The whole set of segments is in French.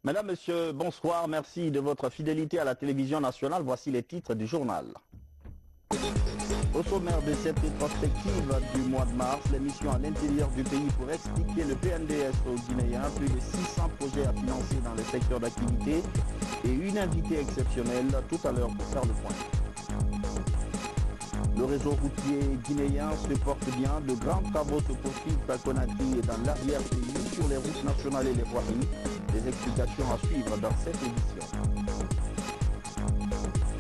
Mesdames, Messieurs, bonsoir. Merci de votre fidélité à la télévision nationale. Voici les titres du journal. Au sommaire de cette rétrospective du mois de mars, l'émission à l'intérieur du pays pour expliquer le PNDS aux Guinéens, plus de 600 projets à financer dans les secteurs d'activité et une invitée exceptionnelle tout à l'heure pour faire le point. Le réseau routier guinéen se porte bien. De grands travaux se poursuivent à Conakry et dans l'arrière-pays sur les routes nationales et les voiries. Des explications à suivre dans cette édition.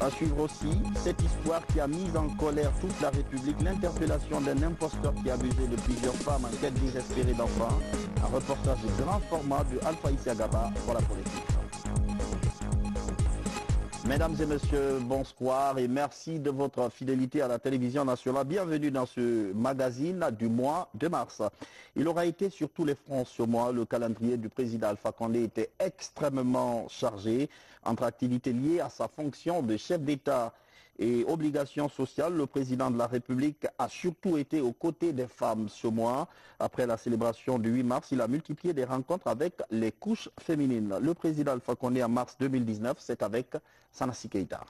À suivre aussi cette histoire qui a mis en colère toute la République, l'interpellation d'un imposteur qui a abusé de plusieurs femmes en quête désespérée d'enfants. Un reportage de grand format de Alpha Isiagaba pour la politique. Mesdames et messieurs, bonsoir et merci de votre fidélité à la télévision nationale. Bienvenue dans ce magazine du mois de mars. Il aura été sur tous les fronts ce mois. Le calendrier du président Alpha Condé était extrêmement chargé entre activités liées à sa fonction de chef d'État et obligations sociales. Le président de la République a surtout été aux côtés des femmes ce mois. Après la célébration du 8 mars, il a multiplié des rencontres avec les couches féminines. Le président Alpha Condé en mars 2019, c'est avec Sanassi Keita.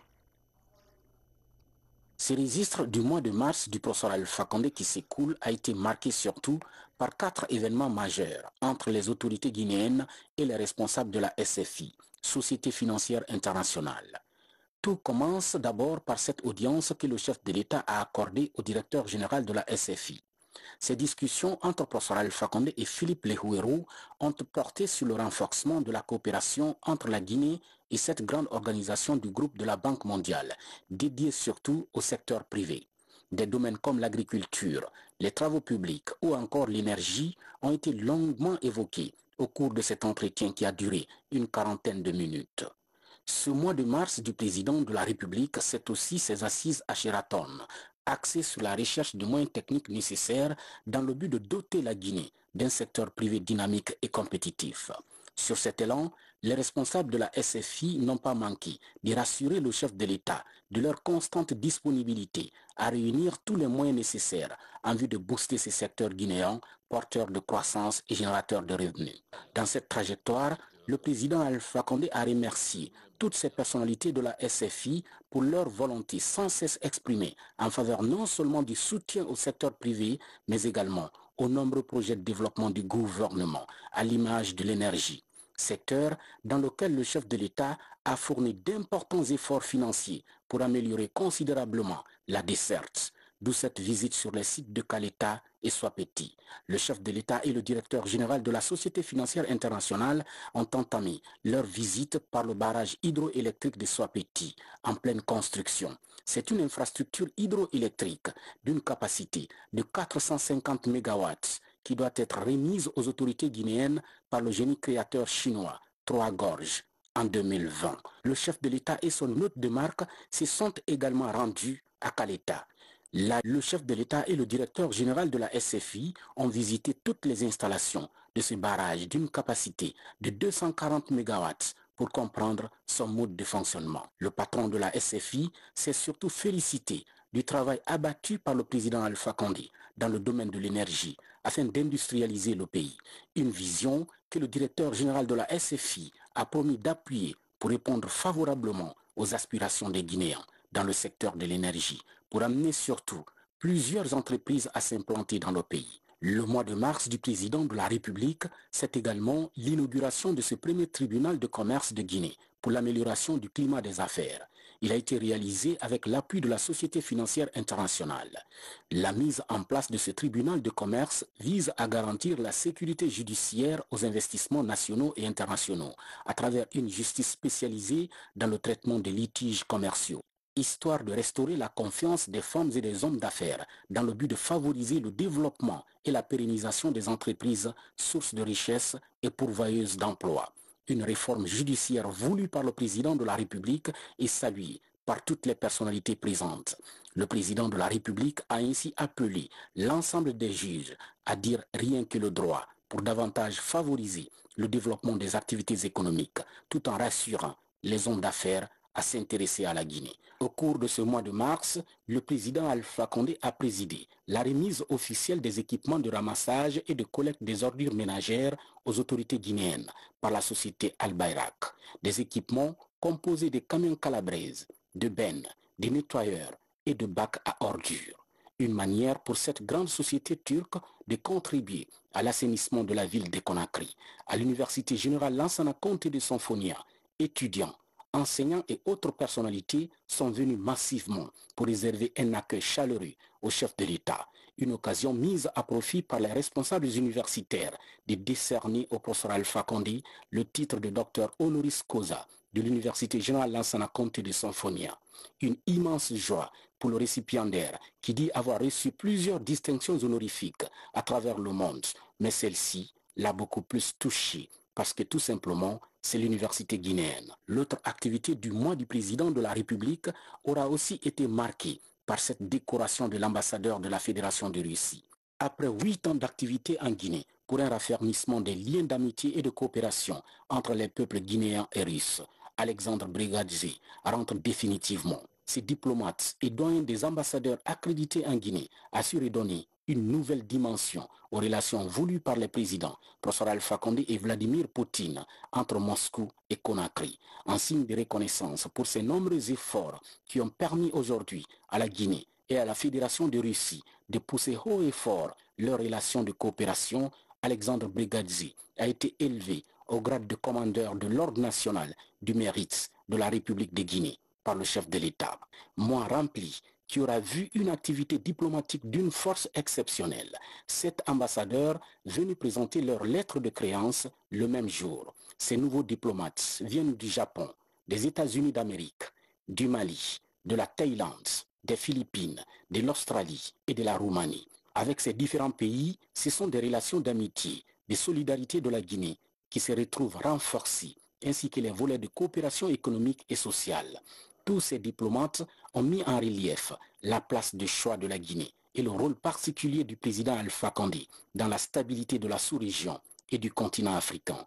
Ce registre du mois de mars du professeur Alpha Condé qui s'écoule a été marqué surtout par 4 événements majeurs entre les autorités guinéennes et les responsables de la SFI, Société financière internationale. Tout commence d'abord par cette audience que le chef de l'État a accordée au directeur général de la SFI. Ces discussions entre professeur Alpha Condé et Philippe Lehouérou ont porté sur le renforcement de la coopération entre la Guinée et cette grande organisation du groupe de la Banque mondiale, dédiée surtout au secteur privé. Des domaines comme l'agriculture, les travaux publics ou encore l'énergie ont été longuement évoqués au cours de cet entretien qui a duré une quarantaine de minutes. Ce mois de mars du président de la République, c'est aussi ses assises à Sheraton, axées sur la recherche de moyens techniques nécessaires dans le but de doter la Guinée d'un secteur privé dynamique et compétitif. Sur cet élan, les responsables de la SFI n'ont pas manqué de rassurer le chef de l'État de leur constante disponibilité à réunir tous les moyens nécessaires en vue de booster ces secteurs guinéens porteurs de croissance et générateurs de revenus. Dans cette trajectoire, le président Alpha Condé a remercié toutes ces personnalités de la SFI pour leur volonté sans cesse exprimée en faveur non seulement du soutien au secteur privé, mais également aux nombreux projets de développement du gouvernement, à l'image de l'énergie, secteur dans lequel le chef de l'État a fourni d'importants efforts financiers pour améliorer considérablement la desserte. D'où cette visite sur les sites de Caleta et Swapeti. Le chef de l'État et le directeur général de la Société financière internationale ont entamé leur visite par le barrage hydroélectrique de Swapeti, en pleine construction. C'est une infrastructure hydroélectrique d'une capacité de 450 MW qui doit être remise aux autorités guinéennes par le génie créateur chinois, Trois Gorges, en 2020. Le chef de l'État et son hôte de marque se sont également rendus à Caleta. Là, le chef de l'État et le directeur général de la SFI ont visité toutes les installations de ce barrage d'une capacité de 240 MW pour comprendre son mode de fonctionnement. Le patron de la SFI s'est surtout félicité du travail abattu par le président Alpha Condé dans le domaine de l'énergie afin d'industrialiser le pays. Une vision que le directeur général de la SFI a promis d'appuyer pour répondre favorablement aux aspirations des Guinéens dans le secteur de l'énergie, pour amener surtout plusieurs entreprises à s'implanter dans le pays. Le mois de mars du président de la République, c'est également l'inauguration de ce premier tribunal de commerce de Guinée pour l'amélioration du climat des affaires. Il a été réalisé avec l'appui de la Société financière internationale. La mise en place de ce tribunal de commerce vise à garantir la sécurité judiciaire aux investissements nationaux et internationaux à travers une justice spécialisée dans le traitement des litiges commerciaux, histoire de restaurer la confiance des femmes et des hommes d'affaires dans le but de favoriser le développement et la pérennisation des entreprises, sources de richesse et pourvoyeuses d'emplois. Une réforme judiciaire voulue par le président de la République et saluée par toutes les personnalités présentes. Le président de la République a ainsi appelé l'ensemble des juges à dire rien que le droit pour davantage favoriser le développement des activités économiques tout en rassurant les hommes d'affaires à s'intéresser à la Guinée. Au cours de ce mois de mars, le président Alpha Condé a présidé la remise officielle des équipements de ramassage et de collecte des ordures ménagères aux autorités guinéennes par la société Al Bayrak. Des équipements composés de camions calabraises, de bennes, de nettoyeurs et de bacs à ordures. Une manière pour cette grande société turque de contribuer à l'assainissement de la ville de Conakry. À l'Université générale Lansana Conté de Symphonia, étudiants, enseignants et autres personnalités sont venus massivement pour réserver un accueil chaleureux au chef de l'État. Une occasion mise à profit par les responsables universitaires de décerner au professeur Alpha Condé le titre de docteur honoris causa de l'Université générale Lansana Conté de Symphonia. Une immense joie pour le récipiendaire qui dit avoir reçu plusieurs distinctions honorifiques à travers le monde, mais celle-ci l'a beaucoup plus touché parce que tout simplement, c'est l'université guinéenne. L'autre activité du mois du président de la République aura aussi été marquée par cette décoration de l'ambassadeur de la Fédération de Russie. Après 8 ans d'activité en Guinée pour un raffermissement des liens d'amitié et de coopération entre les peuples guinéens et russes, Alexandre Brigadze rentre définitivement. Ces diplomates et doyens des ambassadeurs accrédités en Guinée assurent donner une nouvelle dimension aux relations voulues par les présidents, professeur Alpha Condé et Vladimir Poutine, entre Moscou et Conakry, en signe de reconnaissance pour ces nombreux efforts qui ont permis aujourd'hui à la Guinée et à la Fédération de Russie de pousser haut et fort leurs relations de coopération. Alexandre Brigadze a été élevé au grade de commandeur de l'Ordre national du mérite de la République de Guinée par le chef de l'État. Mois rempli qui aura vu une activité diplomatique d'une force exceptionnelle. 7 ambassadeurs venus présenter leurs lettres de créance le même jour. Ces nouveaux diplomates viennent du Japon, des États-Unis d'Amérique, du Mali, de la Thaïlande, des Philippines, de l'Australie et de la Roumanie. Avec ces différents pays, ce sont des relations d'amitié, de solidarité de la Guinée qui se retrouvent renforcées, ainsi que les volets de coopération économique et sociale. Tous ces diplomates ont mis en relief la place de choix de la Guinée et le rôle particulier du président Alpha Condé dans la stabilité de la sous-région et du continent africain.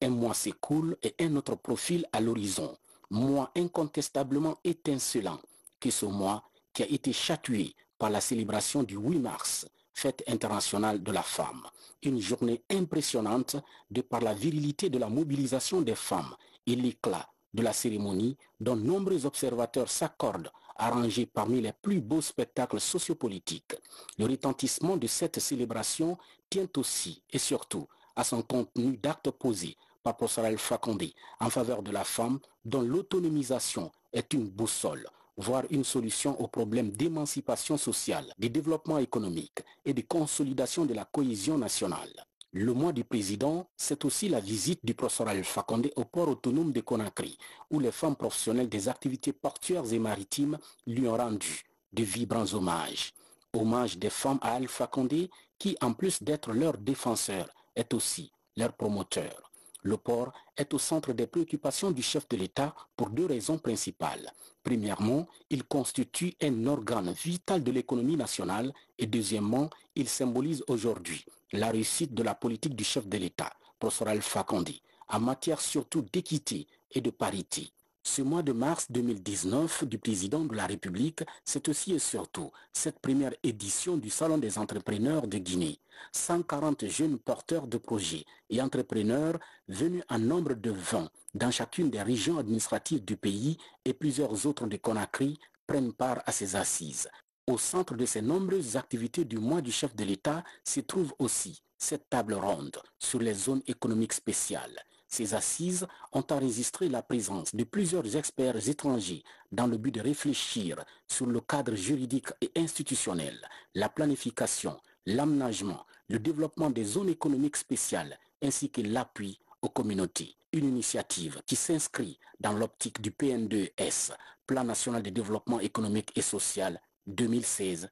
Un mois s'écoule et un autre profil à l'horizon, mois incontestablement étincelant que ce mois qui a été chatoué par la célébration du 8 mars, fête internationale de la femme. Une journée impressionnante de par la virilité de la mobilisation des femmes et l'éclat de la cérémonie dont nombreux observateurs s'accordent à ranger parmi les plus beaux spectacles sociopolitiques. Le retentissement de cette célébration tient aussi et surtout à son contenu d'actes posés par professeur Alpha Condé en faveur de la femme dont l'autonomisation est une boussole, voire une solution aux problèmes d'émancipation sociale, de développement économique et de consolidation de la cohésion nationale. Le mois du président, c'est aussi la visite du professeur Alpha Condé au port autonome de Conakry, où les femmes professionnelles des activités portuaires et maritimes lui ont rendu de vibrants hommages. Hommage des femmes à Alpha Condé, qui, en plus d'être leur défenseur, est aussi leur promoteur. Le port est au centre des préoccupations du chef de l'État pour 2 raisons principales. Premièrement, il constitue un organe vital de l'économie nationale et deuxièmement, il symbolise aujourd'hui la réussite de la politique du chef de l'État, professeur Alpha Condé, en matière surtout d'équité et de parité. Ce mois de mars 2019 du président de la République, c'est aussi et surtout cette première édition du Salon des entrepreneurs de Guinée. 140 jeunes porteurs de projets et entrepreneurs venus en nombre de 20 dans chacune des régions administratives du pays et plusieurs autres de Conakry prennent part à ces assises. Au centre de ces nombreuses activités du mois du chef de l'État se trouve aussi cette table ronde sur les zones économiques spéciales. Ces assises ont enregistré la présence de plusieurs experts étrangers dans le but de réfléchir sur le cadre juridique et institutionnel, la planification, l'aménagement, le développement des zones économiques spéciales ainsi que l'appui aux communautés. Une initiative qui s'inscrit dans l'optique du PN2S, Plan national de développement économique et social 2016-2020,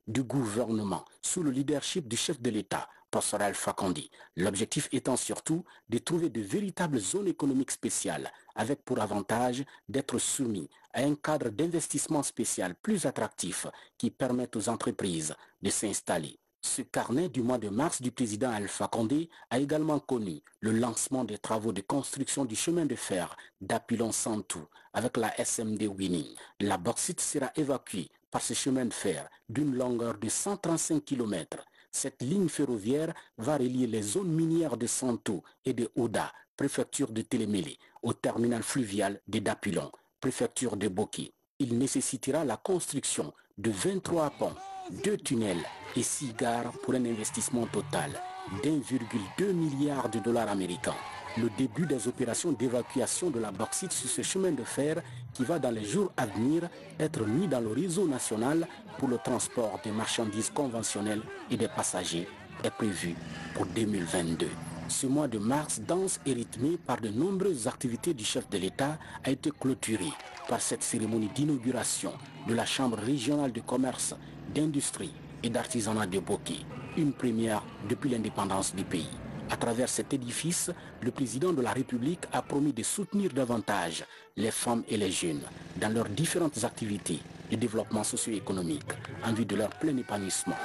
du gouvernement sous le leadership du chef de l'État, professeur Alpha Condé. L'objectif étant surtout de trouver de véritables zones économiques spéciales avec pour avantage d'être soumis à un cadre d'investissement spécial plus attractif qui permette aux entreprises de s'installer, Ce carnet du mois de mars du président Alpha Condé a également connu le lancement des travaux de construction du chemin de fer d'Apilon-Santou avec la SMD Winning. La bauxite sera évacuée par ce chemin de fer d'une longueur de 135 km. Cette ligne ferroviaire va relier les zones minières de Santou et de Ouda, préfecture de Télémélé, au terminal fluvial de Dapilon, préfecture de Boki. Il nécessitera la construction de 23 ponts, 2 tunnels et 6 gares pour un investissement total d'1,2 milliard de dollars américains. Le début des opérations d'évacuation de la bauxite sur ce chemin de fer qui va dans les jours à venir être mis dans le réseau national pour le transport des marchandises conventionnelles et des passagers est prévu pour 2022. Ce mois de mars, dense et rythmé par de nombreuses activités du chef de l'État, a été clôturé par cette cérémonie d'inauguration de la Chambre régionale de commerce, d'industrie et d'artisanat de Boki, une première depuis l'indépendance du pays. À travers cet édifice, le président de la République a promis de soutenir davantage les femmes et les jeunes dans leurs différentes activités de développement socio-économique en vue de leur plein épanouissement.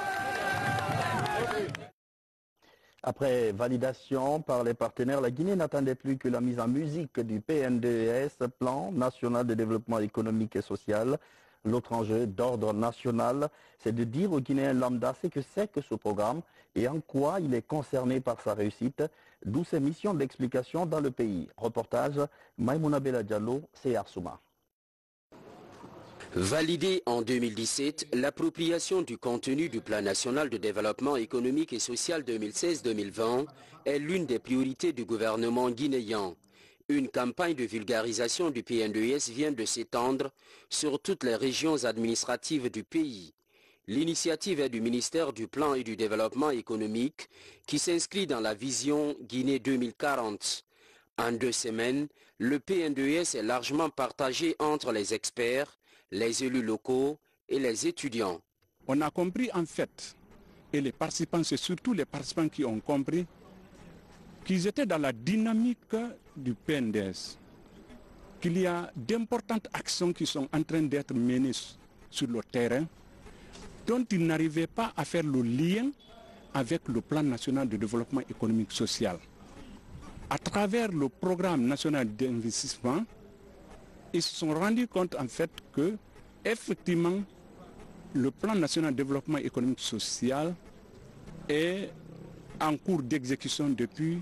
Après validation par les partenaires, la Guinée n'attendait plus que la mise en musique du PNDES, Plan national de développement économique et social. L'autre enjeu d'ordre national, c'est de dire aux Guinéens lambda ce que c'est que ce programme et en quoi il est concerné par sa réussite, d'où ses missions d'explication dans le pays. Reportage Maïmouna Bella Diallo, c'est Arsouma. Validée en 2017, l'appropriation du contenu du Plan national de développement économique et social 2016-2020 est l'une des priorités du gouvernement guinéen. Une campagne de vulgarisation du PNDES vient de s'étendre sur toutes les régions administratives du pays. L'initiative est du ministère du Plan et du Développement économique qui s'inscrit dans la vision Guinée 2040. En 2 semaines, le PNDES est largement partagé entre les experts, les élus locaux et les étudiants. On a compris en fait, et les participants, c'est surtout les participants qui ont compris, qu'ils étaient dans la dynamique du PNDES, qu'il y a d'importantes actions qui sont en train d'être menées sur le terrain, dont ils n'arrivaient pas à faire le lien avec le plan national de développement économique et social. À travers le programme national d'investissement, ils se sont rendus compte en fait que, effectivement, le plan national de développement économique et social est en cours d'exécution depuis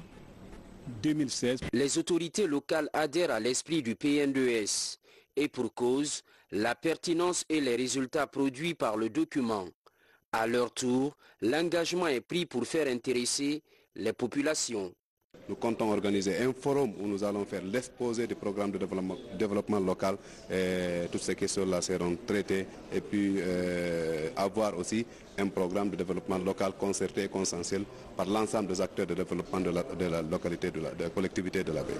2016. Les autorités locales adhèrent à l'esprit du PNDES et pour cause, la pertinence et les résultats produits par le document. À leur tour, l'engagement est pris pour faire intéresser les populations. Nous comptons organiser un forum où nous allons faire l'exposé du programme de développement local. Et toutes ces questions-là seront traitées et puis avoir aussi un programme de développement local concerté et consensuel par l'ensemble des acteurs de développement de la localité, de la collectivité de la baie.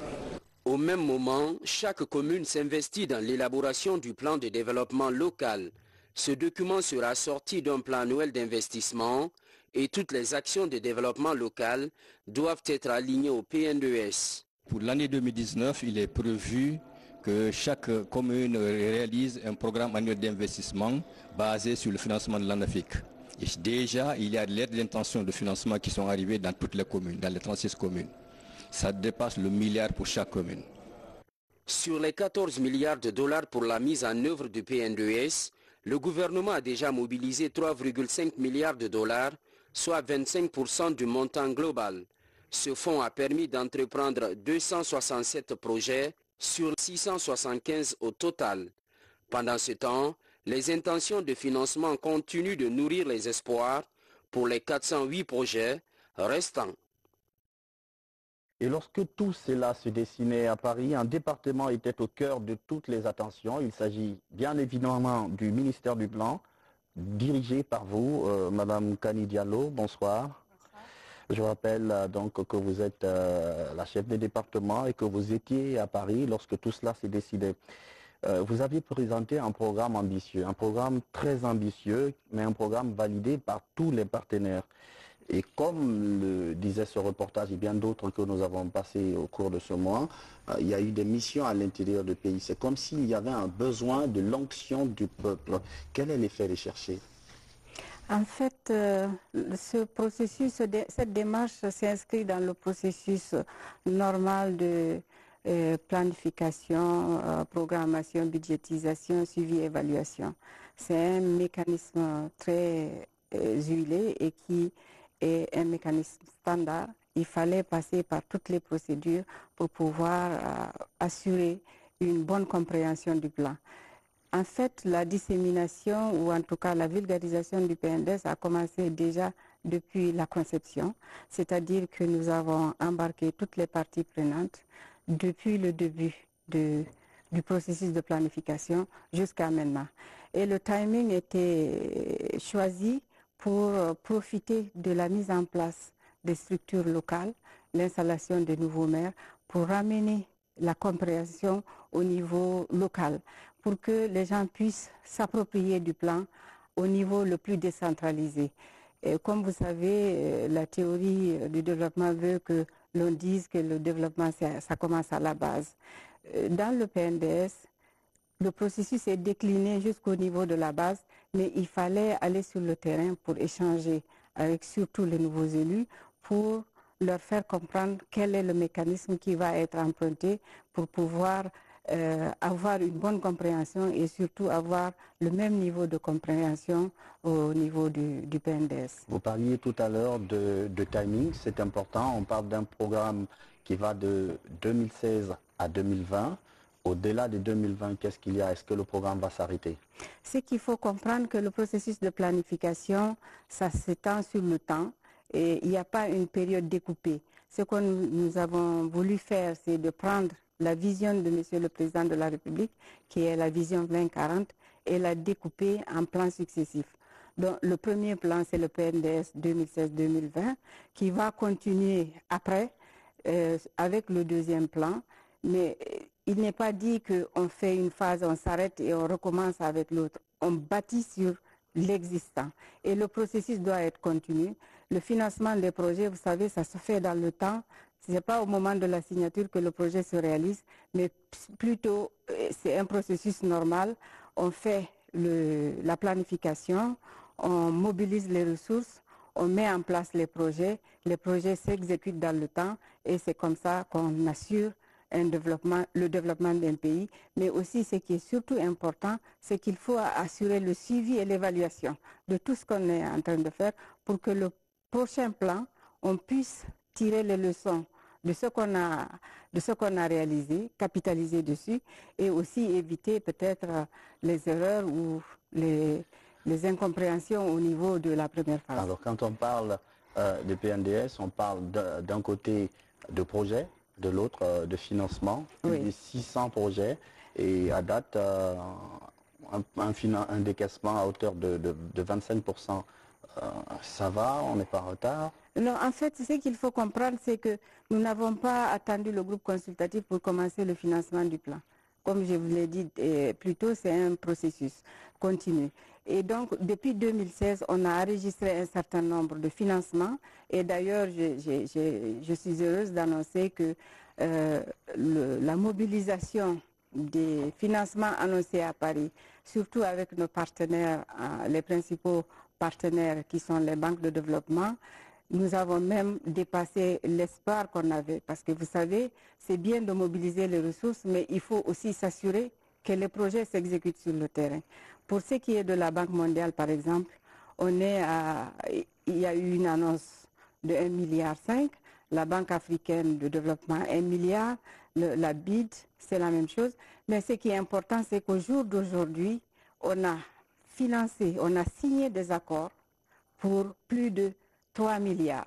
Au même moment, chaque commune s'investit dans l'élaboration du plan de développement local. Ce document sera assorti d'un plan annuel d'investissement et toutes les actions de développement local doivent être alignées au PNDES. Pour l'année 2019, il est prévu que chaque commune réalise un programme annuel d'investissement basé sur le financement de l'ANAFIC. Et déjà, il y a des lettres d'intention de financement qui sont arrivées dans toutes les communes, dans les 36 communes. Ça dépasse le milliard pour chaque commune. Sur les 14 milliards de dollars pour la mise en œuvre du PNDES, le gouvernement a déjà mobilisé 3,5 milliards de dollars, soit 25% du montant global. Ce fonds a permis d'entreprendre 267 projets sur 675 au total. Pendant ce temps, les intentions de financement continuent de nourrir les espoirs pour les 408 projets restants. Et lorsque tout cela se dessinait à Paris, un département était au cœur de toutes les attentions. Il s'agit bien évidemment du ministère du Plan, dirigé par vous, Madame Kani Diallo. Bonsoir. Je rappelle donc que vous êtes la chef des départements et que vous étiez à Paris lorsque tout cela s'est décidé. Vous aviez présenté un programme ambitieux, un programme très ambitieux, mais un programme validé par tous les partenaires. Et comme le disait ce reportage et bien d'autres que nous avons passés au cours de ce mois, il y a eu des missions à l'intérieur du pays. C'est comme s'il y avait un besoin de l'onction du peuple. Quel est l'effet recherché? En fait, ce processus, cette démarche s'inscrit dans le processus normal de planification, programmation, budgétisation, suivi, évaluation. C'est un mécanisme très huilé et qui est un mécanisme standard. Il fallait passer par toutes les procédures pour pouvoir assurer une bonne compréhension du plan. En fait, la dissémination ou en tout cas la vulgarisation du PNDS a commencé déjà depuis la conception, c'est-à-dire que nous avons embarqué toutes les parties prenantes depuis le début du processus de planification jusqu'à maintenant. Et le timing était choisi pour profiter de la mise en place des structures locales, l'installation de nouveaux maires, pour ramener la compréhension au niveau local, pour que les gens puissent s'approprier du plan au niveau le plus décentralisé. Et comme vous savez, la théorie du développement veut que l'on dise que le développement, ça commence à la base. Dans le PNDS, le processus est décliné jusqu'au niveau de la base, mais il fallait aller sur le terrain pour échanger avec surtout les nouveaux élus, pour leur faire comprendre quel est le mécanisme qui va être emprunté pour pouvoir avoir une bonne compréhension et surtout avoir le même niveau de compréhension au niveau du PNDS. Vous parliez tout à l'heure de timing, c'est important. On parle d'un programme qui va de 2016 à 2020. Au-delà de 2020, qu'est-ce qu'il y a? Est-ce que le programme va s'arrêter? C'est qu'il faut comprendre que le processus de planification, ça s'étend sur le temps et il n'y a pas une période découpée. Ce que nous avons voulu faire, c'est de prendre la vision de Monsieur le Président de la République, qui est la vision 2040, et la découper en plans successifs. Donc, le premier plan, c'est le PNDS 2016-2020, qui va continuer après avec le deuxième plan, mais il n'est pas dit qu'on fait une phase, on s'arrête et on recommence avec l'autre. On bâtit sur l'existant et le processus doit être continu. Le financement des projets, vous savez, ça se fait dans le temps. Ce n'est pas au moment de la signature que le projet se réalise, mais plutôt c'est un processus normal. On fait la planification, on mobilise les ressources, on met en place les projets s'exécutent dans le temps et c'est comme ça qu'on assure le développement d'un pays. Mais aussi, ce qui est surtout important, c'est qu'il faut assurer le suivi et l'évaluation de tout ce qu'on est en train de faire pour que le prochain plan, on puisse tirer les leçons de ce qu'on a réalisé, capitaliser dessus et aussi éviter peut-être les erreurs ou les incompréhensions au niveau de la première phase. Alors quand on parle de PNDS, on parle d'un côté de projet, de l'autre de financement, oui. Plus de 600 projets et à date un décaissement à hauteur de 25%. Ça va, on n'est pas en retard? Non, en fait, ce qu'il faut comprendre, c'est que nous n'avons pas attendu le groupe consultatif pour commencer le financement du plan. Comme je vous l'ai dit plus tôt, c'est un processus continu. Et donc, depuis 2016, on a enregistré un certain nombre de financements. Et d'ailleurs, je suis heureuse d'annoncer que la mobilisation des financements annoncés à Paris, surtout avec nos partenaires, les principaux partenaires qui sont les banques de développement, nous avons même dépassé l'espoir qu'on avait. Parce que vous savez, c'est bien de mobiliser les ressources, mais il faut aussi s'assurer que les projets s'exécutent sur le terrain. Pour ce qui est de la Banque mondiale, par exemple, il y a eu une annonce de 1,5 milliard. La Banque africaine de développement, 1 milliard. La BID, c'est la même chose. Mais ce qui est important, c'est qu'au jour d'aujourd'hui, on a financé, on a signé des accords pour plus de 3 milliards.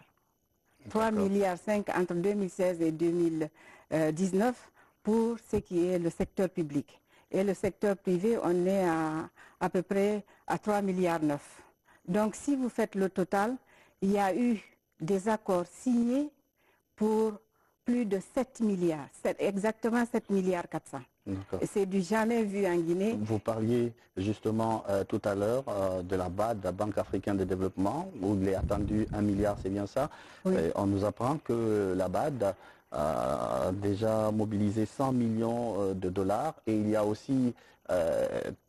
3 milliards 5 entre 2016 et 2019 pour ce qui est le secteur public. Et le secteur privé, on est à peu près à 3 milliards 9. Donc si vous faites le total, il y a eu des accords signés pour plus de 7 milliards, exactement 7 milliards 400. C'est du jamais vu en Guinée. Vous parliez justement tout à l'heure de la BAD, la Banque africaine de développement, où il est attendu 1 milliard, c'est bien ça. Oui. On nous apprend que la BAD déjà mobilisé 100 millions de dollars et il y a aussi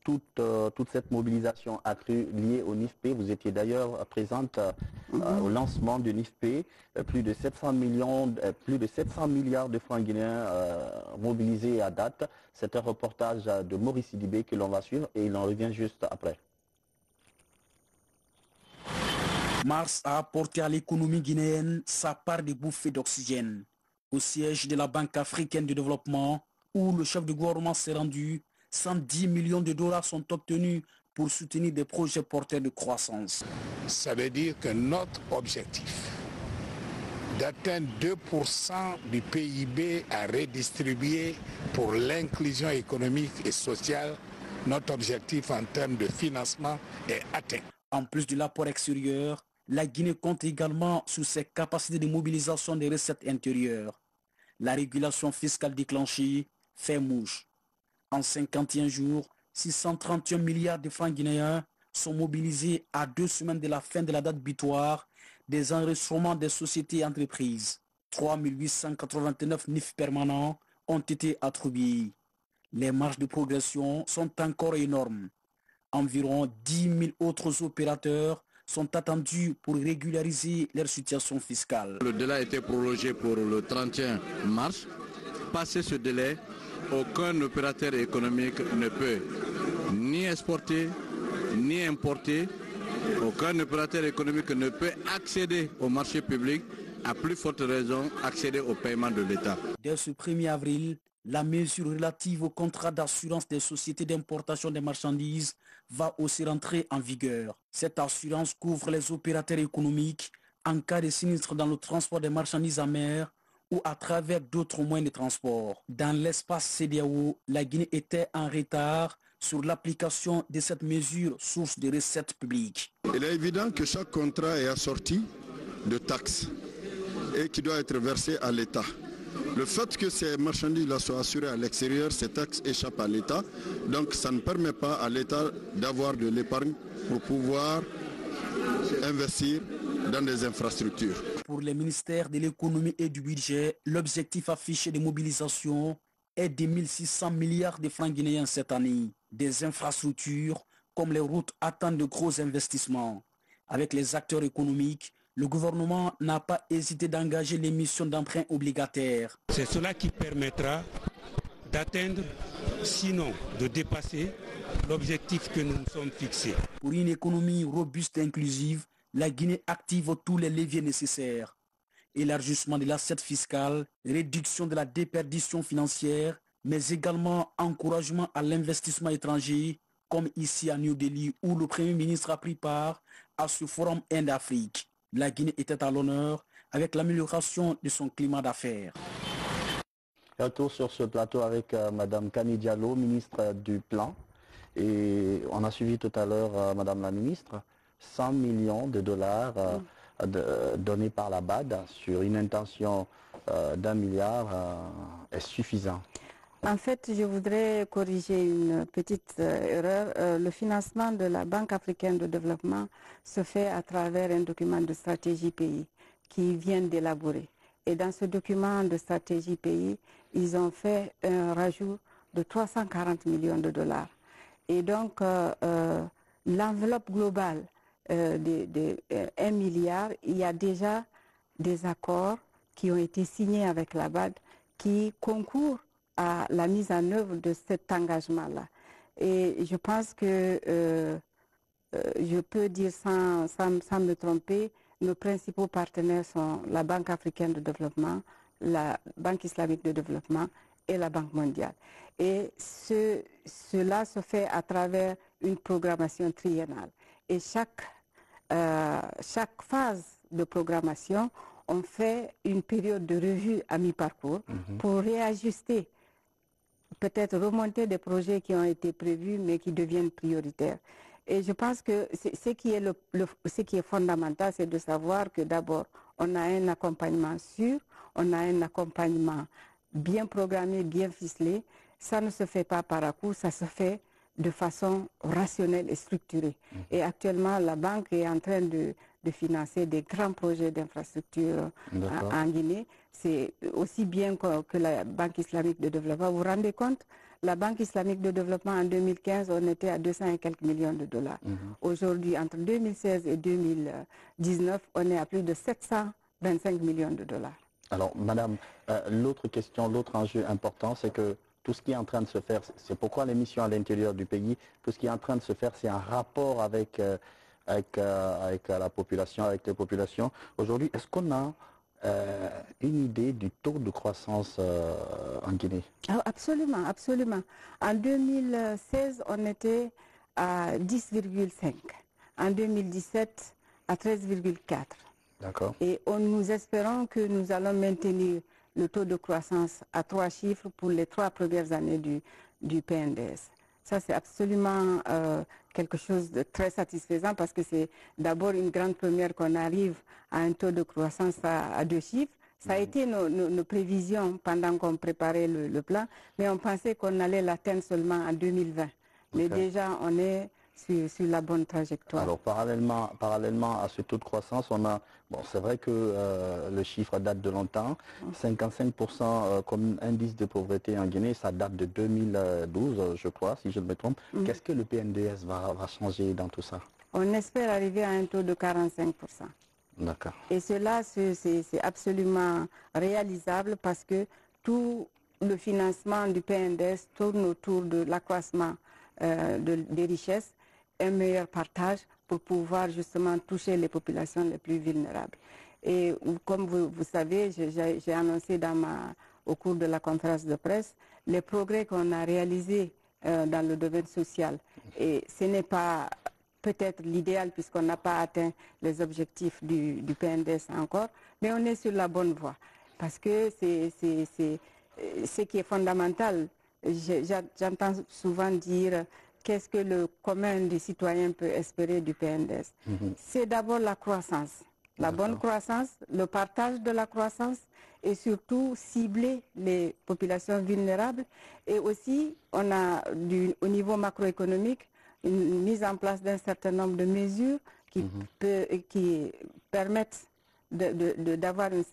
toute cette mobilisation accrue liée au NIFP. Vous étiez d'ailleurs présente au lancement du NIFP, plus de 700 milliards de francs guinéens mobilisés à date. C'est un reportage de Maurice Sidibé que l'on va suivre et il en revient juste après. Mars a apporté à l'économie guinéenne sa part de bouffées d'oxygène. Au siège de la Banque africaine de développement, où le chef de gouvernement s'est rendu, 110 millions de dollars sont obtenus pour soutenir des projets porteurs de croissance. Ça veut dire que notre objectif d'atteindre 2% du PIB à redistribuer pour l'inclusion économique et sociale, notre objectif en termes de financement est atteint. En plus de l'apport extérieur, la Guinée compte également sur ses capacités de mobilisation des recettes intérieures. La régulation fiscale déclenchée fait mouche. En 51 jours, 631 milliards de francs guinéens sont mobilisés à 2 semaines de la fin de la date butoir des enregistrements des sociétés et entreprises. 3 889 NIF permanents ont été attribués. Les marges de progression sont encore énormes. Environ 10 000 autres opérateurs sont attendus pour régulariser leur situation fiscale. Le délai a été prolongé pour le 31 mars. Passé ce délai, aucun opérateur économique ne peut ni exporter, ni importer. Aucun opérateur économique ne peut accéder au marché public, à plus forte raison accéder au paiement de l'État. Dès ce 1er avril, la mesure relative au contrat d'assurance des sociétés d'importation des marchandises va aussi rentrer en vigueur. Cette assurance couvre les opérateurs économiques en cas de sinistre dans le transport des marchandises en mer ou à travers d'autres moyens de transport. Dans l'espace CEDEAO, la Guinée était en retard sur l'application de cette mesure source de recettes publiques. Il est évident que chaque contrat est assorti de taxes et qui doit être versé à l'État. Le fait que ces marchandises-là soient assurées à l'extérieur, ces taxes échappent à l'État. Donc ça ne permet pas à l'État d'avoir de l'épargne pour pouvoir investir dans des infrastructures. Pour les ministères de l'économie et du budget, l'objectif affiché de mobilisation est de 1600 milliards de francs guinéens cette année. Des infrastructures comme les routes attendent de gros investissements. Avec les acteurs économiques, le gouvernement n'a pas hésité d'engager l'émission d'emprunts obligataires. C'est cela qui permettra d'atteindre, sinon de dépasser, l'objectif que nous nous sommes fixés. Pour une économie robuste et inclusive, la Guinée active tous les leviers nécessaires. Élargissement de l'assiette fiscale, réduction de la déperdition financière, mais également encouragement à l'investissement étranger, comme ici à New Delhi, où le Premier ministre a pris part à ce forum Inde-Afrique. La Guinée était à l'honneur avec l'amélioration de son climat d'affaires. Retour sur ce plateau avec Madame Kani Diallo, ministre du Plan. Et on a suivi tout à l'heure, Madame la ministre, 100 millions de dollars donnés par la BAD sur une intention d'1 milliard est suffisant. En fait, je voudrais corriger une petite erreur. Le financement de la Banque africaine de développement se fait à travers un document de stratégie pays qui vient d'élaborer. Et dans ce document de stratégie pays, ils ont fait un rajout de 340 millions de dollars. Et donc, l'enveloppe globale de 1 milliard, il y a déjà des accords qui ont été signés avec la BAD qui concourent à la mise en œuvre de cet engagement-là. Et je pense que je peux dire sans me tromper, nos principaux partenaires sont la Banque africaine de développement, la Banque islamique de développement et la Banque mondiale. Et cela se fait à travers une programmation triennale. Et chaque phase de programmation, on fait une période de revue à mi-parcours pour réajuster, peut-être remonter des projets qui ont été prévus mais qui deviennent prioritaires. Et je pense que ce qui est fondamental, c'est de savoir que d'abord, on a un accompagnement sûr, on a un accompagnement bien programmé, bien ficelé. Ça ne se fait pas par à coup, ça se fait de façon rationnelle et structurée. Et actuellement, la banque est en train de financer des grands projets d'infrastructure en Guinée. c'est aussi bien que la Banque islamique de développement. Vous vous rendez compte, la Banque islamique de développement en 2015, on était à 200 et quelques millions de dollars. Aujourd'hui, entre 2016 et 2019, on est à plus de 725 millions de dollars. Alors, madame, l'autre question, l'autre enjeu important, c'est que tout ce qui est en train de se faire, c'est pourquoi les missions à l'intérieur du pays, tout ce qui est en train de se faire, c'est un rapport avec la population, avec les populations. Aujourd'hui, est-ce qu'on a une idée du taux de croissance en Guinée? Absolument, absolument. En 2016, on était à 10,5. En 2017, à 13,4. D'accord. Et nous espérons que nous allons maintenir le taux de croissance à 3 chiffres pour les 3 premières années du PNDS. Ça, c'est absolument quelque chose de très satisfaisant parce que c'est d'abord une grande première qu'on arrive à un taux de croissance à 2 chiffres. Ça a été nos prévisions pendant qu'on préparait le plan, mais on pensait qu'on allait l'atteindre seulement en 2020. Mais déjà, on est sur la bonne trajectoire. Alors, parallèlement à ce taux de croissance, on a, bon, c'est vrai que le chiffre date de longtemps, 55% comme indice de pauvreté en Guinée, ça date de 2012, je crois, si je ne me trompe. Qu'est-ce que le PNDS va changer dans tout ça? On espère arriver à un taux de 45%. D'accord. Et cela, c'est absolument réalisable parce que tout le financement du PNDS tourne autour de l'accroissement des richesses, un meilleur partage pour pouvoir justement toucher les populations les plus vulnérables. Et comme vous savez, j'ai annoncé au cours de la conférence de presse les progrès qu'on a réalisés dans le domaine social. Et ce n'est pas peut-être l'idéal puisqu'on n'a pas atteint les objectifs du PNDS encore, mais on est sur la bonne voie. Parce que c'est ce qui est fondamental. J'entends souvent dire qu'est-ce que le commun des citoyens peut espérer du PNDS. C'est d'abord la croissance, la bonne croissance, le partage de la croissance et surtout cibler les populations vulnérables. Et aussi, on a au niveau macroéconomique une mise en place d'un certain nombre de mesures qui permettent d'avoir une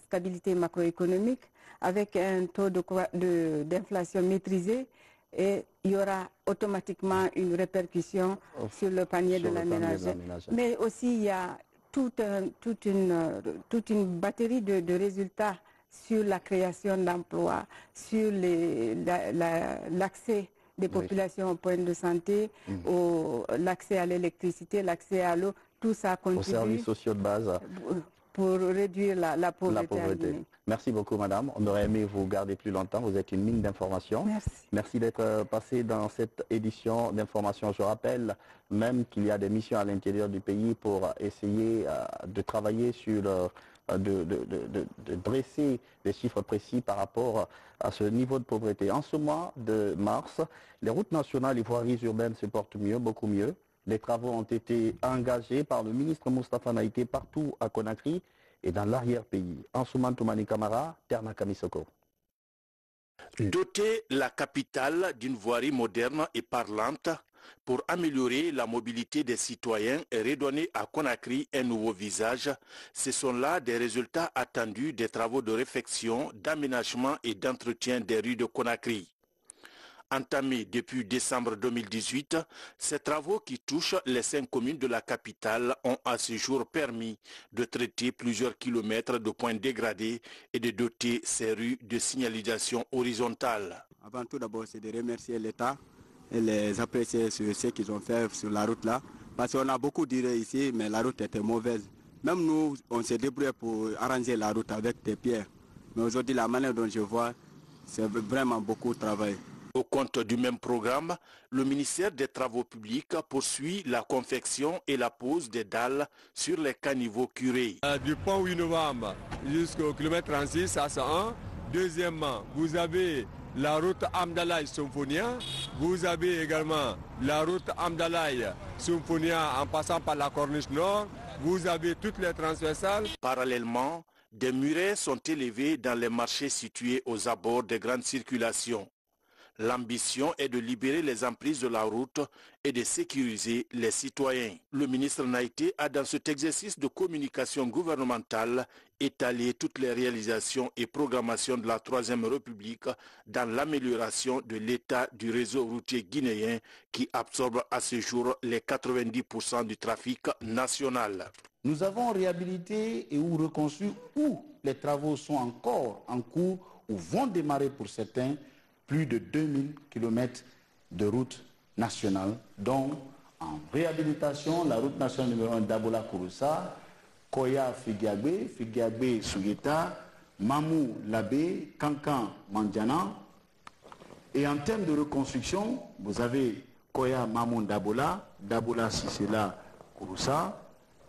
stabilité macroéconomique avec un taux d'inflation maîtrisé, et il y aura automatiquement une répercussion sur le panier de la ménagère. Mais aussi, il y a toute une batterie de résultats sur la création d'emplois, sur l'accès des populations aux points de santé, l'accès à l'électricité, l'accès à l'eau, tout ça contribue aux services sociaux de base pour réduire la pauvreté. Merci beaucoup, madame. On aurait aimé vous garder plus longtemps. Vous êtes une mine d'informations. Merci. Merci d'être passé dans cette édition d'information. Je rappelle même qu'il y a des missions à l'intérieur du pays pour essayer de travailler sur de dresser des chiffres précis par rapport à ce niveau de pauvreté. En ce mois de mars, les routes nationales et voiries urbaines se portent mieux, beaucoup mieux. Les travaux ont été engagés par le ministre Moustapha Naïté partout à Conakry et dans l'arrière-pays. Ansoumane Toumani Camara, Terna Kamisoko. Doter la capitale d'une voirie moderne et parlante pour améliorer la mobilité des citoyens et redonner à Conakry un nouveau visage, ce sont là des résultats attendus des travaux de réfection, d'aménagement et d'entretien des rues de Conakry. Entamés depuis décembre 2018, ces travaux qui touchent les 5 communes de la capitale ont à ce jour permis de traiter plusieurs kilomètres de points dégradés et de doter ces rues de signalisation horizontale. Avant tout d'abord, c'est de remercier l'État et les apprécier sur ce qu'ils ont fait sur la route là. Parce qu'on a beaucoup d'idées ici, mais la route était mauvaise. Même nous, on s'est débrouillé pour arranger la route avec des pierres. Mais aujourd'hui, la manière dont je vois, c'est vraiment beaucoup de travail. Au compte du même programme, le ministère des Travaux publics poursuit la confection et la pose des dalles sur les caniveaux curés. Du pont 8 novembre jusqu'au kilomètre 36, ça c'est un. Deuxièmement, vous avez la route Amdalaï-Symphonia. Vous avez également la route Amdalaï-Symphonia en passant par la Corniche Nord. Vous avez toutes les transversales. Parallèlement, des murets sont élevés dans les marchés situés aux abords des grandes circulations. L'ambition est de libérer les emprises de la route et de sécuriser les citoyens. Le ministre Naïté a dans cet exercice de communication gouvernementale étalé toutes les réalisations et programmations de la Troisième République dans l'amélioration de l'état du réseau routier guinéen qui absorbe à ce jour les 90% du trafic national. Nous avons réhabilité et ou reconstruit où les travaux sont encore en cours ou vont démarrer pour certains plus de 2000 km de route nationale, dont en réhabilitation la route nationale numéro 1 d'Abola-Kouroussa, Koya-Figiagbe, Figiagbe-Sougeta, Mamou-Labé, Kankan-Mandjana. Et en termes de reconstruction, vous avez Koya-Mamou-Dabola, Dabola-Sisela-Kouroussa,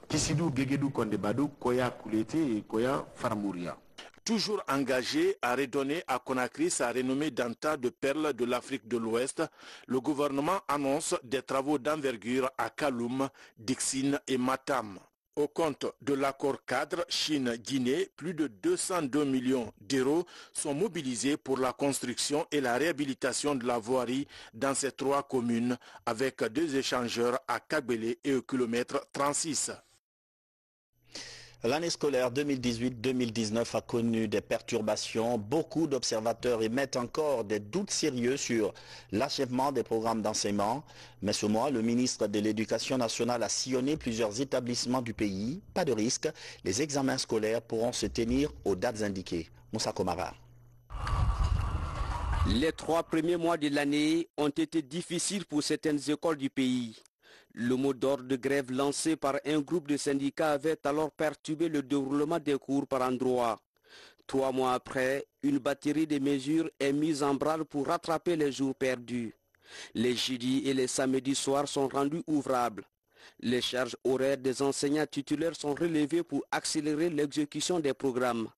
Kissidou-Gegedou-Kondebadou, Koya-Koulete et Koya-Farmouria. Toujours engagé à redonner à Conakry sa renommée d'antan de perle de l'Afrique de l'Ouest, le gouvernement annonce des travaux d'envergure à Kaloum, Dixine et Matam. Au compte de l'accord cadre Chine-Guinée, plus de 202 millions d'euros sont mobilisés pour la construction et la réhabilitation de la voirie dans ces 3 communes avec 2 échangeurs à Kagbélé et au kilomètre 36. L'année scolaire 2018-2019 a connu des perturbations. Beaucoup d'observateurs émettent encore des doutes sérieux sur l'achèvement des programmes d'enseignement. Mais ce mois, le ministre de l'Éducation nationale a sillonné plusieurs établissements du pays. Pas de risque, les examens scolaires pourront se tenir aux dates indiquées. Moussa Komara. Les 3 premiers mois de l'année ont été difficiles pour certaines écoles du pays. Le mot d'ordre de grève lancé par un groupe de syndicats avait alors perturbé le déroulement des cours par endroits. 3 mois après, une batterie de mesures est mise en branle pour rattraper les jours perdus. Les jeudis et les samedis soirs sont rendus ouvrables. Les charges horaires des enseignants titulaires sont relevées pour accélérer l'exécution des programmes.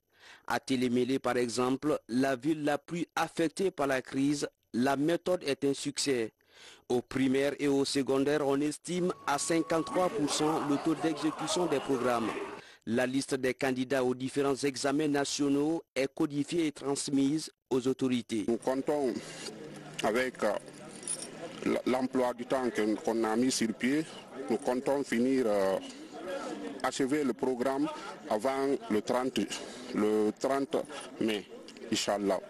À Télémélé par exemple, la ville la plus affectée par la crise, la méthode est un succès. Au primaire et au secondaire, on estime à 53% le taux d'exécution des programmes. La liste des candidats aux différents examens nationaux est codifiée et transmise aux autorités. Nous comptons avec l'emploi du temps qu'on a mis sur pied, nous comptons finir, achever le programme avant le 30 mai, Inch'Allah.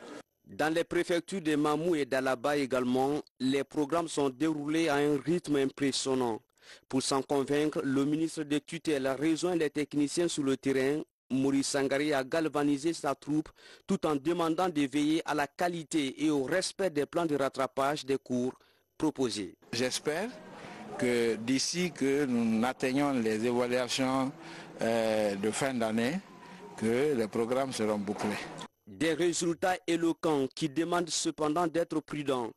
Dans les préfectures de Mamou et d'Alaba également, les programmes sont déroulés à un rythme impressionnant. Pour s'en convaincre, le ministre de tutelle a rejoint les techniciens sur le terrain. Maurice Sangari a galvanisé sa troupe tout en demandant de veiller à la qualité et au respect des plans de rattrapage des cours proposés. J'espère que d'ici que nous atteignons les évaluations de fin d'année, que les programmes seront bouclés. Des résultats éloquents qui demandent cependant d'être prudents.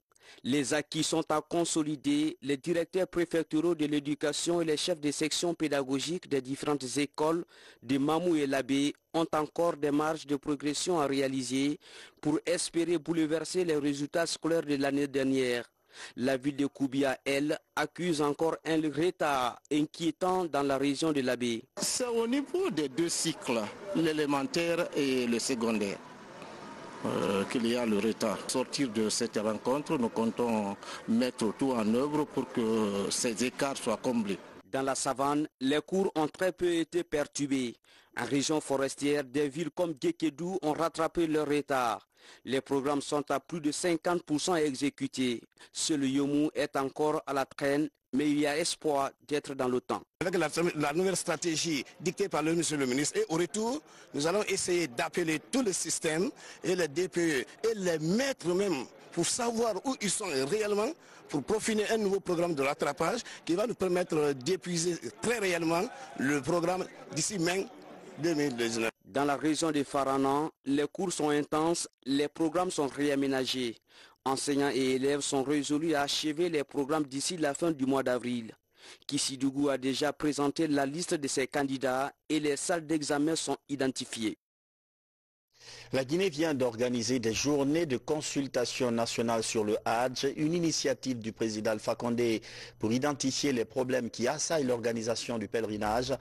Les acquis sont à consolider. Les directeurs préfectoraux de l'éducation et les chefs de section pédagogique des différentes écoles de Mamou et Labé ont encore des marges de progression à réaliser pour espérer bouleverser les résultats scolaires de l'année dernière. La ville de Koubia, elle, accuse encore un retard inquiétant dans la région de Labé. C'est au niveau des 2 cycles, l'élémentaire et le secondaire, qu'il y a le retard. Sortir de cette rencontre, nous comptons mettre tout en œuvre pour que ces écarts soient comblés. Dans la savane, les cours ont très peu été perturbés. En région forestière, des villes comme Gekedou ont rattrapé leur retard. Les programmes sont à plus de 50% exécutés. Seul Yomou est encore à la traîne, mais il y a espoir d'être dans le temps. Avec la nouvelle stratégie dictée par le monsieur le ministre, et au retour, nous allons essayer d'appeler tout le système et les DPE et les maîtres même pour savoir où ils sont réellement, pour profiner un nouveau programme de rattrapage qui va nous permettre d'épuiser très réellement le programme d'ici mai 2019. Dans la région de Faranan, les cours sont intenses, les programmes sont réaménagés. Enseignants et élèves sont résolus à achever les programmes d'ici la fin du mois d'avril. Kissidou a déjà présenté la liste de ses candidats et les salles d'examen sont identifiées. La Guinée vient d'organiser des journées de consultation nationale sur le Hadj, une initiative du président Alpha Condé pour identifier les problèmes qui assaillent l'organisation du pèlerinage.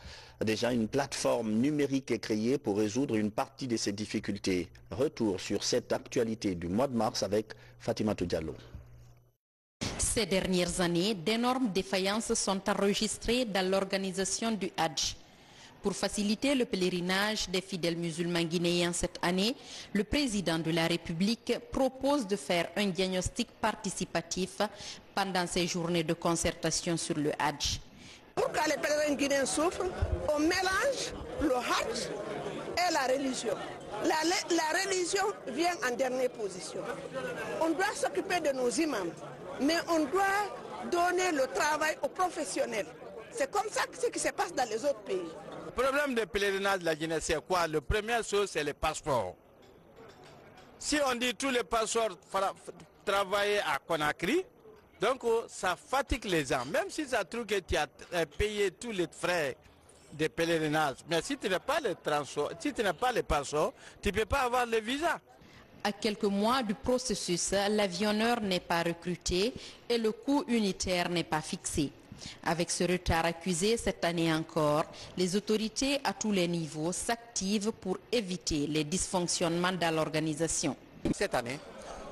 Déjà, une plateforme numérique est créée pour résoudre une partie de ces difficultés. Retour sur cette actualité du mois de mars avec Fatimatou Diallo. Ces dernières années, d'énormes défaillances sont enregistrées dans l'organisation du Hadj. Pour faciliter le pèlerinage des fidèles musulmans guinéens cette année, le président de la République propose de faire un diagnostic participatif pendant ces journées de concertation sur le Hadj. Pour que les pèlerins guinéens souffrent, on mélange le Hadj et la religion. La religion vient en dernière position. On doit s'occuper de nos imams, mais on doit donner le travail aux professionnels. C'est comme ça que ce qui se passe dans les autres pays. Le problème du pèlerinage de la Guinée, c'est quoi? La première chose, c'est les passeports. Si on dit tous les passeports travailler à Conakry, donc ça fatigue les gens. Même si ça trouve que tu as payé tous les frais de pèlerinage. Mais si tu n'as pas les transports, si tu n'as pas les passeports, tu ne peux pas avoir le visa. À quelques mois du processus, l'avionneur n'est pas recruté et le coût unitaire n'est pas fixé. Avec ce retard accusé cette année encore, les autorités à tous les niveaux s'activent pour éviter les dysfonctionnements dans l'organisation. Cette année,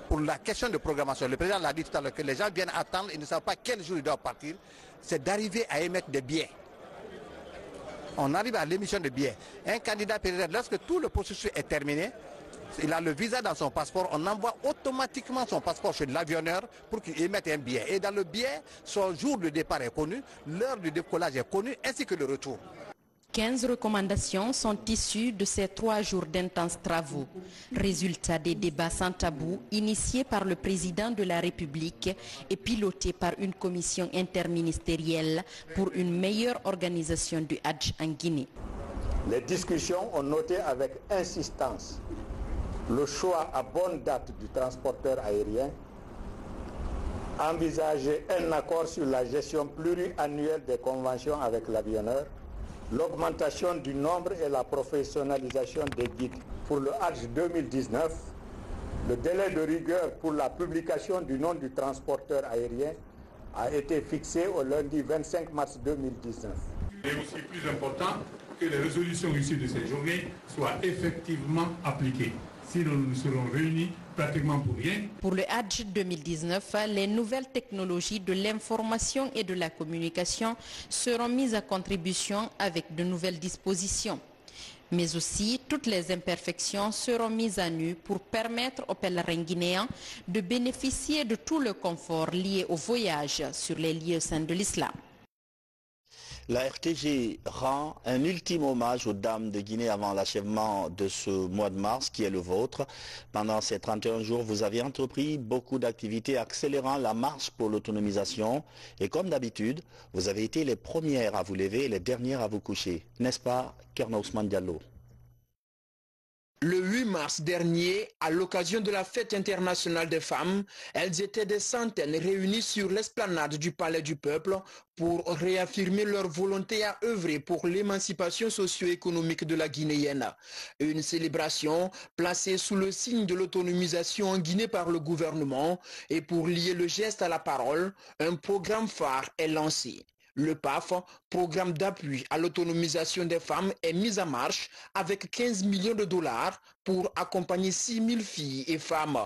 pour la question de programmation, le président l'a dit tout à l'heure que les gens viennent attendre, ils ne savent pas quel jour ils doivent partir, c'est d'arriver à émettre des billets. On arrive à l'émission de billets. Un candidat pèlerin, lorsque tout le processus est terminé, il a le visa dans son passeport, on envoie automatiquement son passeport chez l'avionneur pour qu'il émette un billet. Et dans le billet, son jour de départ est connu, l'heure du décollage est connue, ainsi que le retour. 15 recommandations sont issues de ces 3 jours d'intenses travaux. Résultat des débats sans tabou initiés par le président de la République et pilotés par une commission interministérielle pour une meilleure organisation du Hadj en Guinée. Les discussions ont noté avec insistance le choix à bonne date du transporteur aérien, envisager un accord sur la gestion pluriannuelle des conventions avec l'avionneur, l'augmentation du nombre et la professionnalisation des guides. Pour le Hadj 2019, le délai de rigueur pour la publication du nom du transporteur aérien a été fixé au lundi 25 mars 2019. Il est aussi plus important que les résolutions issues de ces journées soient effectivement appliquées. Sinon, nous serons réunis pratiquement pour rien. Pour le Hadj 2019, les nouvelles technologies de l'information et de la communication seront mises à contribution avec de nouvelles dispositions. Mais aussi, toutes les imperfections seront mises à nu pour permettre aux pèlerins guinéens de bénéficier de tout le confort lié au voyage sur les lieux saints de l'islam. La RTG rend un ultime hommage aux dames de Guinée avant l'achèvement de ce mois de mars qui est le vôtre. Pendant ces 31 jours, vous avez entrepris beaucoup d'activités accélérant la marche pour l'autonomisation. Et comme d'habitude, vous avez été les premières à vous lever et les dernières à vous coucher. N'est-ce pas, Kerna Ousmane Diallo? Le 8 mars dernier, à l'occasion de la fête internationale des femmes, elles étaient des centaines réunies sur l'esplanade du Palais du Peuple pour réaffirmer leur volonté à œuvrer pour l'émancipation socio-économique de la Guinéenne. Une célébration placée sous le signe de l'autonomisation en Guinée par le gouvernement et pour lier le geste à la parole, un programme phare est lancé. Le PAF, programme d'appui à l'autonomisation des femmes, est mis en marche avec 15 millions de dollars pour accompagner 6 000 filles et femmes.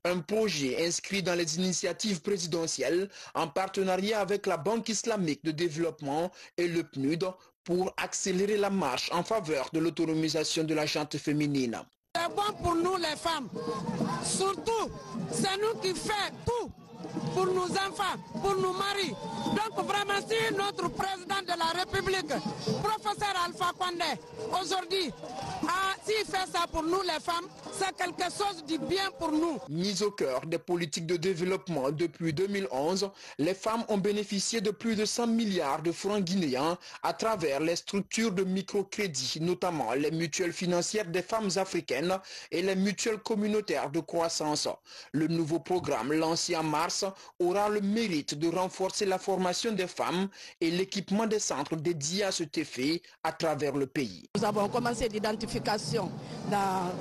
Un projet inscrit dans les initiatives présidentielles en partenariat avec la Banque islamique de développement et le PNUD pour accélérer la marche en faveur de l'autonomisation de la gente féminine. C'est bon pour nous les femmes. Surtout, c'est nous qui faisons tout pour nos enfants, pour nos maris. Donc vraiment, si notre président de la République, professeur Alpha Condé, aujourd'hui, s'il fait ça pour nous les femmes, c'est quelque chose de bien pour nous. Mise au cœur des politiques de développement depuis 2011, les femmes ont bénéficié de plus de 100 milliards de francs guinéens à travers les structures de microcrédit, notamment les mutuelles financières des femmes africaines et les mutuelles communautaires de croissance. Le nouveau programme lancé en mars aura le mérite de renforcer la formation des femmes et l'équipement des centres dédiés à cet effet à travers le pays. Nous avons commencé l'identification dans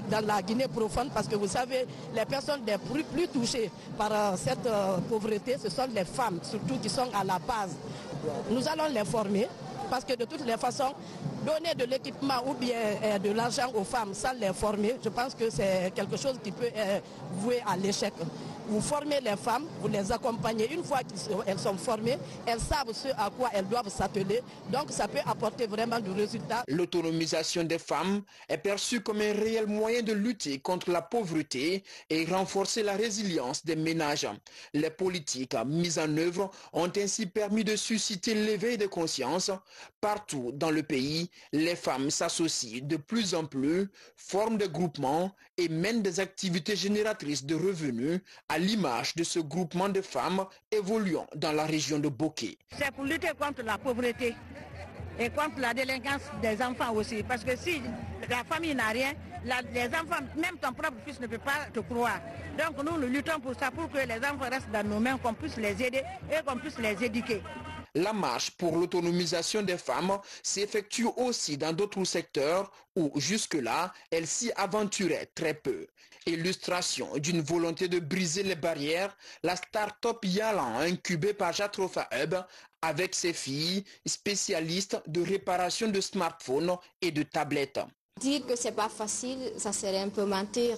dans la Guinée profonde, parce que vous savez, les personnes les plus touchées par cette pauvreté, ce sont les femmes, surtout qui sont à la base. Nous allons les former, parce que de toutes les façons, donner de l'équipement ou bien de l'argent aux femmes sans les former, je pense que c'est quelque chose qui peut vouer à l'échec. Vous formez les femmes, vous les accompagnez. Une fois qu'elles sont formées, elles savent ce à quoi elles doivent s'atteler. Donc ça peut apporter vraiment du résultat. L'autonomisation des femmes est perçue comme un réel moyen de lutter contre la pauvreté et renforcer la résilience des ménages. Les politiques mises en œuvre ont ainsi permis de susciter l'éveil de conscience. Partout dans le pays, les femmes s'associent de plus en plus, forment des groupements et mènent des activités génératrices de revenus à l'image de ce groupement de femmes évoluant dans la région de Boké. C'est pour lutter contre la pauvreté et contre la délinquance des enfants aussi. Parce que si la famille n'a rien, les enfants, même ton propre fils ne peut pas te croire. Donc nous luttons pour ça, pour que les enfants restent dans nos mains, qu'on puisse les aider et qu'on puisse les éduquer. La marche pour l'autonomisation des femmes s'effectue aussi dans d'autres secteurs où jusque-là, elles s'y aventuraient très peu. Illustration d'une volonté de briser les barrières, la start-up Yalan, incubée par Jatrofa Hub, avec ses filles spécialistes de réparation de smartphones et de tablettes. Dire que c'est pas facile, ça serait un peu mentir.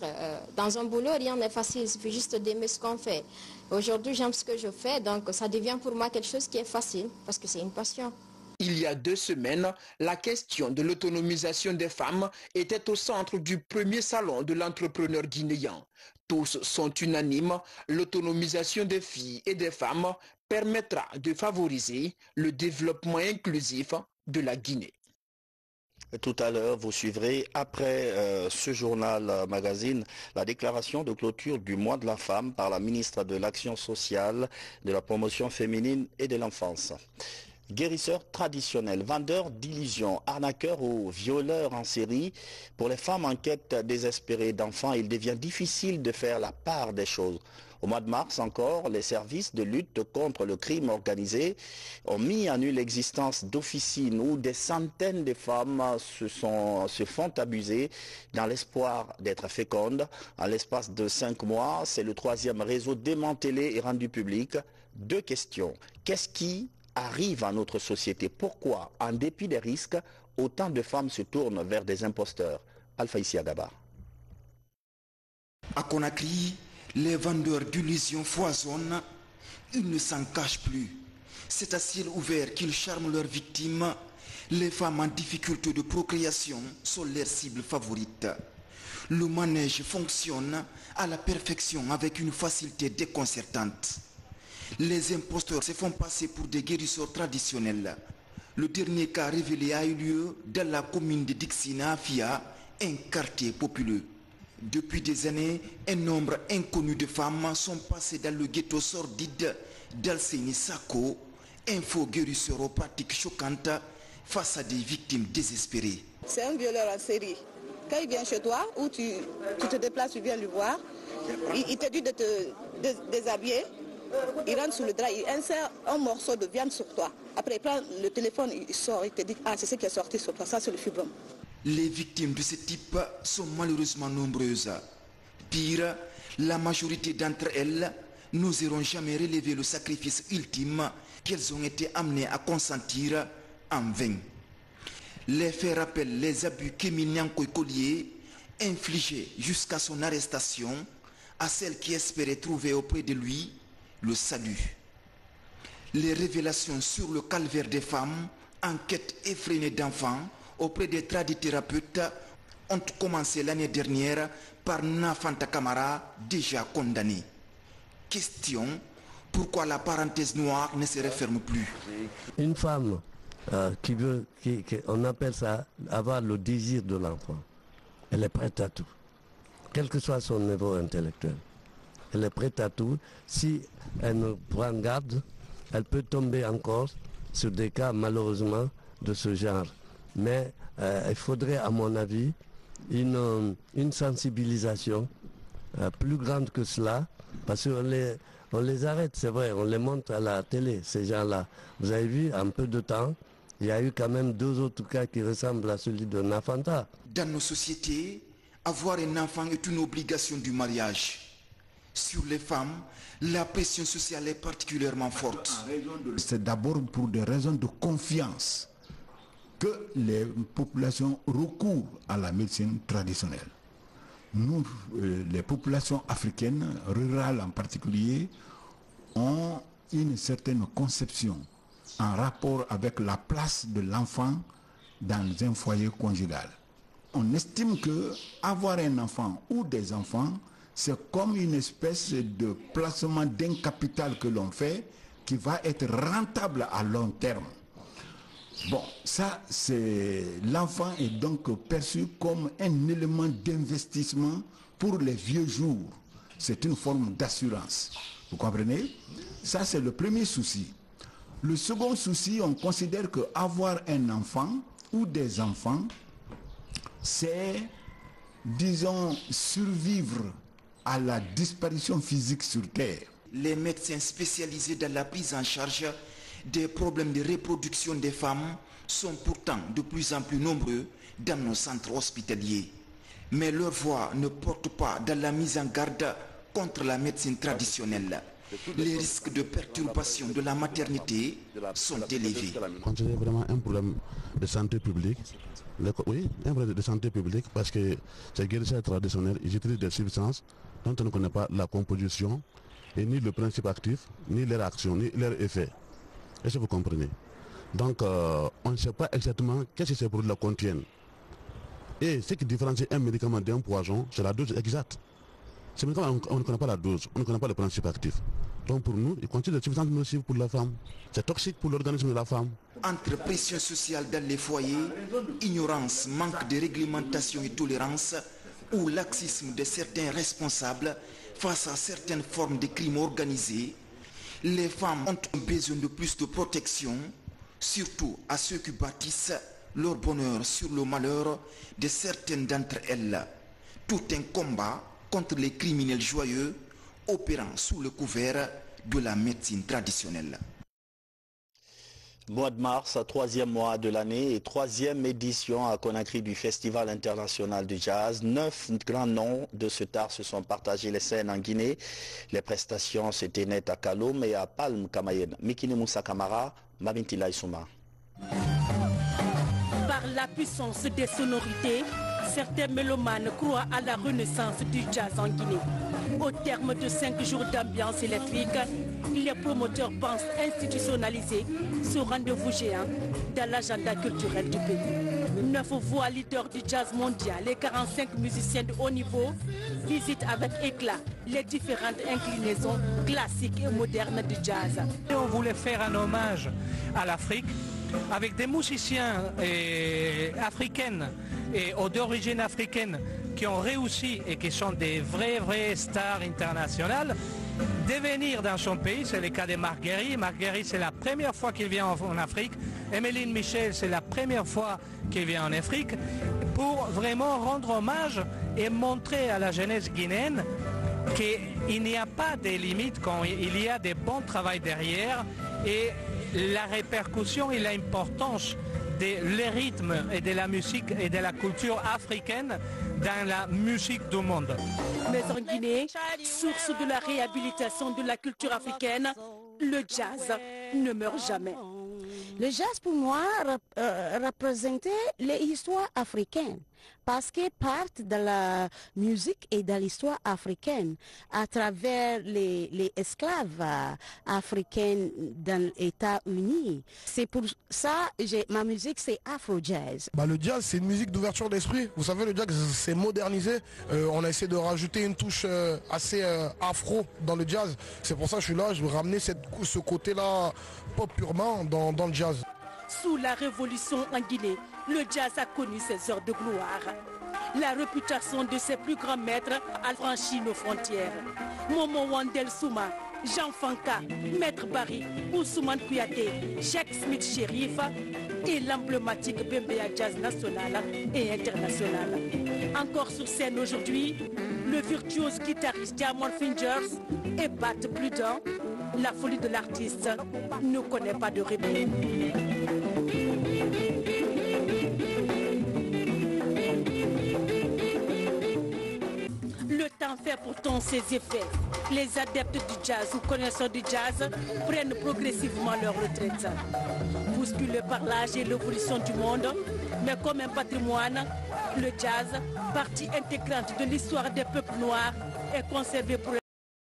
Dans un boulot, rien n'est facile, il suffit juste d'aimer ce qu'on fait. Aujourd'hui, j'aime ce que je fais, donc ça devient pour moi quelque chose qui est facile, parce que c'est une passion. Il y a 2 semaines, la question de l'autonomisation des femmes était au centre du premier salon de l'entrepreneur guinéen. Tous sont unanimes, l'autonomisation des filles et des femmes permettra de favoriser le développement inclusif de la Guinée. Tout à l'heure, vous suivrez, après ce journal magazine, la déclaration de clôture du mois de la femme par la ministre de l'Action sociale, de la promotion féminine et de l'enfance. Guérisseurs traditionnels, vendeurs d'illusions, arnaqueurs ou violeurs en série, pour les femmes en quête désespérée d'enfants, il devient difficile de faire la part des choses. Au mois de mars encore, les services de lutte contre le crime organisé ont mis à nu l'existence d'officines où des centaines de femmes se font abuser dans l'espoir d'être fécondes. En l'espace de 5 mois, c'est le 3e réseau démantelé et rendu public. 2 questions. Qu'est-ce qui arrive à notre société? Pourquoi, en dépit des risques, autant de femmes se tournent vers des imposteurs? Alpha Isiagaba. À Conakry, les vendeurs d'illusions foisonnent, ils ne s'en cachent plus. C'est à ciel ouvert qu'ils charment leurs victimes. Les femmes en difficulté de procréation sont leurs cibles favorites. Le manège fonctionne à la perfection avec une facilité déconcertante. Les imposteurs se font passer pour des guérisseurs traditionnels. Le dernier cas révélé a eu lieu dans la commune de Dixina, Afia, un quartier populeux. Depuis des années, un nombre inconnu de femmes sont passées dans le ghetto sordide d'Alseni Sako, un faux guérisseur aux pratiques choquantes face à des victimes désespérées. C'est un violeur en série. Quand il vient chez toi, ou tu te déplaces, tu viens le voir, il te dit de te déshabiller, il rentre sous le drap, il insère un morceau de viande sur toi. Après, il prend le téléphone, il sort, il te dit, ah, c'est ce qui est sorti sur toi, ça c'est le fibrome. Les victimes de ce type sont malheureusement nombreuses. Pire, la majorité d'entre elles n'oseront jamais relever le sacrifice ultime qu'elles ont été amenées à consentir en vain. Les faits rappellent les abus qu'Émile Nyankoy Collier infligés jusqu'à son arrestation à celles qui espéraient trouver auprès de lui le salut. Les révélations sur le calvaire des femmes en quête effrénée d'enfants auprès des tradithérapeutes ont commencé l'année dernière par Nafanta Kamara, déjà condamné. Question, pourquoi la parenthèse noire ne se referme plus? Une femme on appelle ça avoir le désir de l'enfant. Elle est prête à tout, quel que soit son niveau intellectuel. Elle est prête à tout. Si elle ne prend garde, elle peut tomber encore sur des cas malheureusement de ce genre. Mais il faudrait, à mon avis, une sensibilisation plus grande que cela, parce qu'on les arrête, c'est vrai, on les montre à la télé, ces gens-là. Vous avez vu, en peu de temps, il y a eu quand même 2 autres cas qui ressemblent à celui de Nafanta. Dans nos sociétés, Avoir un enfant est une obligation du mariage. Sur les femmes, la pression sociale est particulièrement forte. C'est d'abord pour des raisons de confiance que les populations recourent à la médecine traditionnelle. Nous, les populations africaines, rurales en particulier, ont une certaine conception en rapport avec la place de l'enfant dans un foyer conjugal. On estime que avoir un enfant ou des enfants, c'est comme une espèce de placement d'un capital que l'on fait qui va être rentable à long terme. Bon, ça, c'est l'enfant est donc perçu comme un élément d'investissement pour les vieux jours. C'est une forme d'assurance. Vous comprenez? Ça, c'est le premier souci. Le second souci, on considère qu'avoir un enfant ou des enfants, c'est, disons, survivre à la disparition physique sur Terre. Les médecins spécialisés dans la prise en charge des problèmes de reproduction des femmes sont pourtant de plus en plus nombreux dans nos centres hospitaliers. Mais leur voix ne porte pas dans la mise en garde contre la médecine traditionnelle. Les risques de perturbation de la maternité sont élevés. C'est vraiment un problème de santé publique. Oui, un problème de santé publique parce que ces guérisseurs traditionnels, ils utilisent des substances dont on ne connaît pas la composition et ni le principe actif, ni leur action, ni leur effet. Est-ce que vous comprenez? Donc, on ne sait pas exactement qu'est-ce que ces produits-là contiennent. Et ce qui différencie un médicament d'un poison, c'est la dose exacte. Ces médicaments, on ne connaît pas la dose, on ne connaît pas le principe actif. Donc pour nous, ils contiennent des substances nocives pour la femme. C'est toxique pour l'organisme de la femme. Entre pression sociale dans les foyers, ignorance, manque de réglementation et tolérance, ou laxisme de certains responsables face à certaines formes de crimes organisés, les femmes ont besoin de plus de protection, surtout à ceux qui bâtissent leur bonheur sur le malheur de certaines d'entre elles. Tout un combat contre les criminels joyeux opérant sous le couvert de la médecine traditionnelle. Mois de mars, troisième mois de l'année et troisième édition à Conakry du Festival international du jazz. 9 grands noms de ce art se sont partagés les scènes en Guinée. Les prestations s'étaient nettes à Kaloum et à Palm Kamayen. Mikini Moussa Kamara, Mabintila Issouma. Par la puissance des sonorités, certains mélomanes croient à la renaissance du jazz en Guinée. Au terme de 5 jours d'ambiance électrique, les promoteurs pensent institutionnaliser ce rendez-vous géant dans l'agenda culturel du pays. 9 voix leaders du jazz mondial et 45 musiciens de haut niveau visitent avec éclat les différentes inclinaisons classiques et modernes du jazz. Et on voulait faire un hommage à l'Afrique avec des musiciens africaines et d'origine africaine qui ont réussi et qui sont des vraies stars internationales, de venir dans son pays. C'est le cas de Marc Guéry. Marc Guéry, c'est la première fois qu'il vient en Afrique. Emeline Michel, c'est la première fois qu'il vient en Afrique, pour vraiment rendre hommage et montrer à la jeunesse guinéenne qu'il n'y a pas de limites quand il y a des bons travail derrière, et la répercussion et l'importance des rythmes et de la musique et de la culture africaine dans la musique du monde. Mais en Guinée, source de la réhabilitation de la culture africaine, le jazz ne meurt jamais. Le jazz pour moi représentait l'histoire africaine, parce qu'il part de la musique et de l'histoire africaine à travers les esclaves africains dans les États-Unis. C'est pour ça que ma musique c'est afro-jazz. Le jazz c'est une musique d'ouverture d'esprit. Vous savez, le jazz c'est modernisé. On a essayé de rajouter une touche assez afro dans le jazz. C'est pour ça que je suis là, je veux ramener ce côté-là pop purement dans le jazz. Sous la révolution en Guinée, le jazz a connu ses heures de gloire. La réputation de ses plus grands maîtres a franchi nos frontières. Momo Wandel Souma, Jean Fanka, Maître Barry, Ousmane Kouyaté, Jacques Smith Sherif et l'emblématique Bembea Jazz national et international. Encore sur scène aujourd'hui, le virtuose guitariste Diamond Fingers et Bat plus d'un. La folie de l'artiste ne connaît pas de répit. pourtant ses effets. Les adeptes du jazz ou connaisseurs du jazz prennent progressivement leur retraite. Bousculé par l'âge et l'évolution du monde, mais comme un patrimoine, le jazz, partie intégrante de l'histoire des peuples noirs, est conservé pour